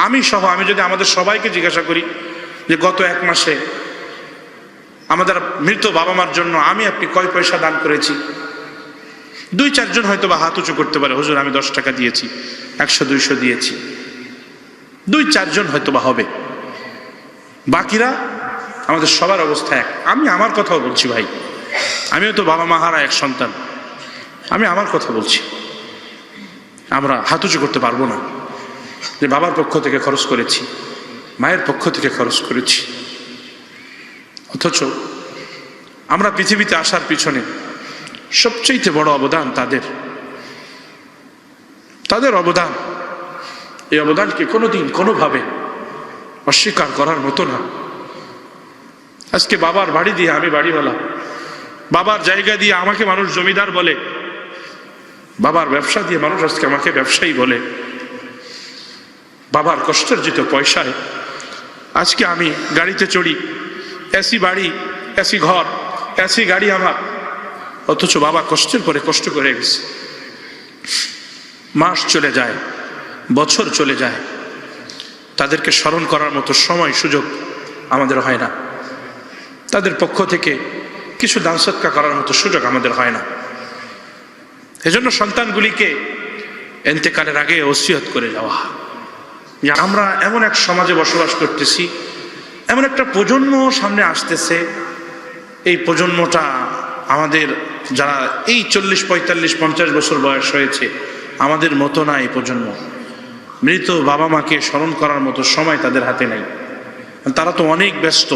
আমি সহ আমি যদি আমাদের সবাইকে জিজ্ঞাসা করি যে গত এক মাসে আমাদের মৃত বাবা মার জন্য আমি আপনি কয় পয়সা দান করেছি, 2-4 জন হয়তো বা হাত উঁচু করতে পারে, হুজুর আমি 10 টাকা দিয়েছি, 100-200 দিয়েছি, 2-4 জন হয়তো বা হবে। বাকিরা আমাদের সবার অবস্থা এক। আমি আমার কথাও বলছি ভাই, আমিও তো বাবা মা হারা এক সন্তান, আমি আমার কথা বলছি। আমরা হাত উঁচু করতে পারবো না যে বাবার পক্ষ থেকে খরচ করেছি, মায়ের পক্ষ থেকে খরচ করেছি। অথচ আমরা পৃথিবীতে আসার পিছনে সবচেয়ে বড় অবদান তাদের অবদান। এই অবদানকে কোনোদিন কোনোভাবে অস্বীকার করার মতো না। আজকে বাবার বাড়ি দিয়ে আমি বাড়িওয়ালা, বাবার জায়গা দিয়ে আমাকে মানুষ জমিদার বলে, বাবার ব্যবসা দিয়ে মানুষ আজকে আমাকে ব্যবসায়ী বলে, বাবার কষ্টার্জিত পয়সায় আজকে আমি গাড়িতে চড়ি, এসি বাড়ি, এসি ঘর, এসি গাড়ি আমার। অথচ বাবা কষ্টের পরে কষ্ট করে গেছে। মাস চলে যায়, বছর চলে যায়, তাদেরকে স্মরণ করার মতো সময় সুযোগ আমাদের হয় না। তাদের পক্ষ থেকে কিছু দান সদকা করার মতো সুযোগ আমাদের হয় না। এজন্য সন্তানগুলিকে ইন্তেকালের আগে ওসিয়ত করে যাওয়া। আমরা এমন এক সমাজে বসবাস করতেছি, এমন একটা প্রজন্ম সামনে আসতেছে, এই প্রজন্মটা আমাদের যারা এই 40-45-50 বছর বয়স হয়েছে আমাদের মতো না। এই প্রজন্ম মৃত বাবা মাকে স্মরণ করার মতো সময় তাদের হাতে নাই। তারা তো অনেক ব্যস্ত,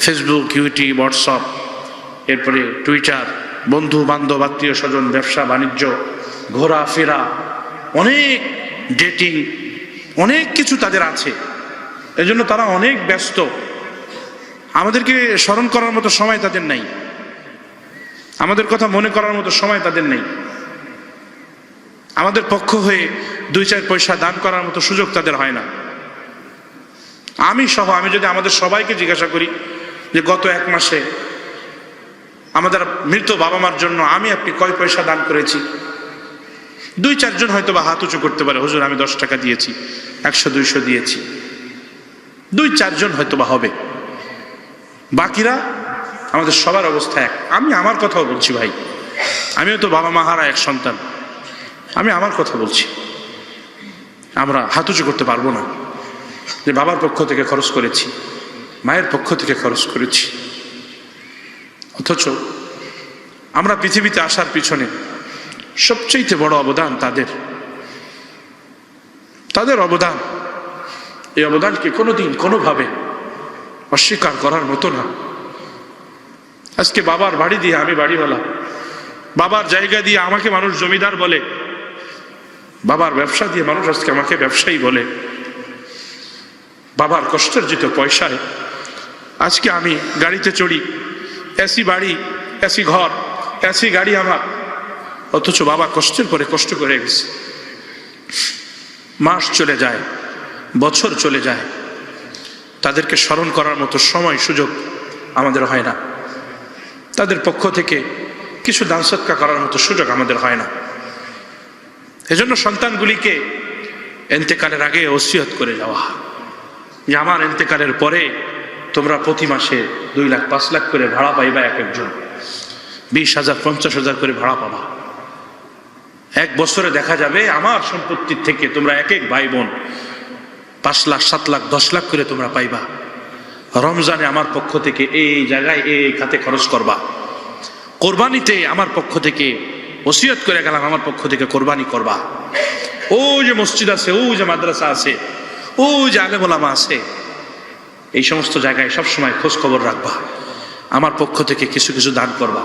ফেসবুক, ইউটিউব, হোয়াটসঅ্যাপ, এরপরে টুইটার, বন্ধু বান্ধব, আত্মীয় স্বজন, ব্যবসা বাণিজ্য, ঘোরাফেরা, অনেক ডেটিং, অনেক কিছু তাদের আছে। এজন্য তারা অনেক ব্যস্ত। আমাদেরকে স্মরণ করার মতো সময় তাদের নাই, আমাদের কথা মনে করার মতো সময় তাদের নেই, আমাদের পক্ষ হয়ে 2-4 পয়সা দান করার মতো সুযোগ তাদের হয় না। আমি সহ আমি যদি আমাদের সবাইকে জিজ্ঞাসা করি যে গত এক মাসে আমাদের মৃত বাবা মার জন্য আমি আপনি কয় পয়সা দান করেছি, 2-4 জন হয়তো বা হাত উঁচু করতে পারে, হুজুর আমি 10 টাকা দিয়েছি, 100-200 দিয়েছি, 2-4 জন হয়তো বা হবে। বাকিরা আমাদের সবার অবস্থা এক। আমি আমার কথাও বলছি ভাই, আমিও তো বাবা মা হারা এক সন্তান, আমি আমার কথা বলছি। আমরা হাত উঁচু করতে পারবো না যে বাবার পক্ষ থেকে খরচ করেছি, মায়ের পক্ষ থেকে খরচ করেছি। অথচ আমরা পৃথিবীতে আসার পিছনে সবচেয়ে বড় অবদান তাদের অবদান। এই অবদানকে কোনোদিন কোনোভাবে অস্বীকার করার মতো না। আজকে বাবার বাড়ি দিয়ে আমি বাড়িওয়ালা, বাবার জায়গা দিয়ে আমাকে মানুষ জমিদার বলে, বাবার ব্যবসা দিয়ে মানুষ আজকে আমাকে ব্যবসায়ী বলে, বাবার কষ্টার্জিত পয়সায় আজকে আমি গাড়িতে চড়ি, এসি বাড়ি, এসি ঘর, এসি গাড়ি আমার। অথচ বাবা কষ্টের পরে কষ্ট করে গেছে। মাস চলে যায়, বছর চলে যায়, তাদেরকে স্মরণ করার মতো সময় সুযোগ আমাদের হয় না। তাদের পক্ষ থেকে কিছু দান সদকা করার মতো সুযোগ আমাদের হয় না। এজন্য সন্তানগুলিকে ইন্তেকালের আগে ওসিয়ত করে যাওয়া যে আমার ইন্তেকালের পরে তোমরা প্রতি মাসে 2 লাখ 5 লাখ করে ভাড়া পাইবা, এক একজন 20,000 50,000 করে ভাড়া পাবা। 1 বছরে দেখা যাবে আমার সম্পত্তির থেকে তোমরা এক এক ভাই বোন 5 লাখ 7 লাখ 10 লাখ করে তোমরা পাইবা। রমজানে আমার পক্ষ থেকে এই জায়গায় এই খাতে খরচ করবা, কোরবানিতে আমার পক্ষ থেকে ওসিয়ত করে গেলাম, আমার পক্ষ থেকে কোরবানি করবা। ওই যে মসজিদ আছে, ওই যে মাদ্রাসা আছে, ওই যে আলেম ওলামা আছে, এই সমস্ত জায়গায় সবসময় খোঁজ খবর রাখবা, আমার পক্ষ থেকে কিছু কিছু দান করবা।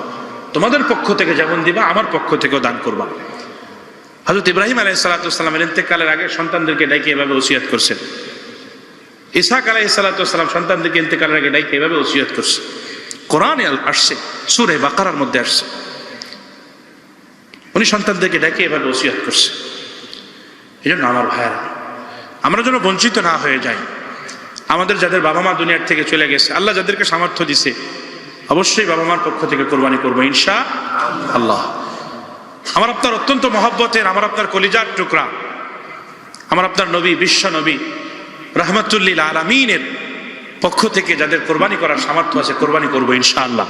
তোমাদের পক্ষ থেকে যেমন দিবা আমার পক্ষ থেকেও দান করবা। হযরত ইব্রাহিম আলাইহিস সালামের ইন্তেকালের আগে সন্তানদেরকে ডেকে এভাবে ওসিয়ত করছেন। ইসহাক আলাইহিস সালাম সন্তানদেরকে ইন্তেকালের আগে ডেকে এভাবে ওসিয়ত করছে। কোরআনে আসছে, সূরা বাকারার মধ্যে আসছে, উনি সন্তানদেরকে ডেকে এভাবে ওসিয়ত করছে। এই জন্য আমার ভাইয়েরা, আমরা যেন বঞ্চিত না হয়ে যাই। আমাদের যাদের বাবা মা দুনিয়ার থেকে চলে গেছে, আল্লাহ যাদেরকে সামর্থ্য দিছে, অবশ্যই বাবা মার পক্ষ থেকে কোরবানি করবো ইনশাআল্লাহ। আমার আপনার অত্যন্ত মহব্বতের, আমার আপনার কলিজার টুকরা, আমার আপনার নবী, বিশ্ব নবী রাহমাতুল লিল আলামিনের পক্ষ থেকে যাদের কোরবানি করার সামর্থ্য আছে কোরবানি করবো ইনশাআল্লাহ।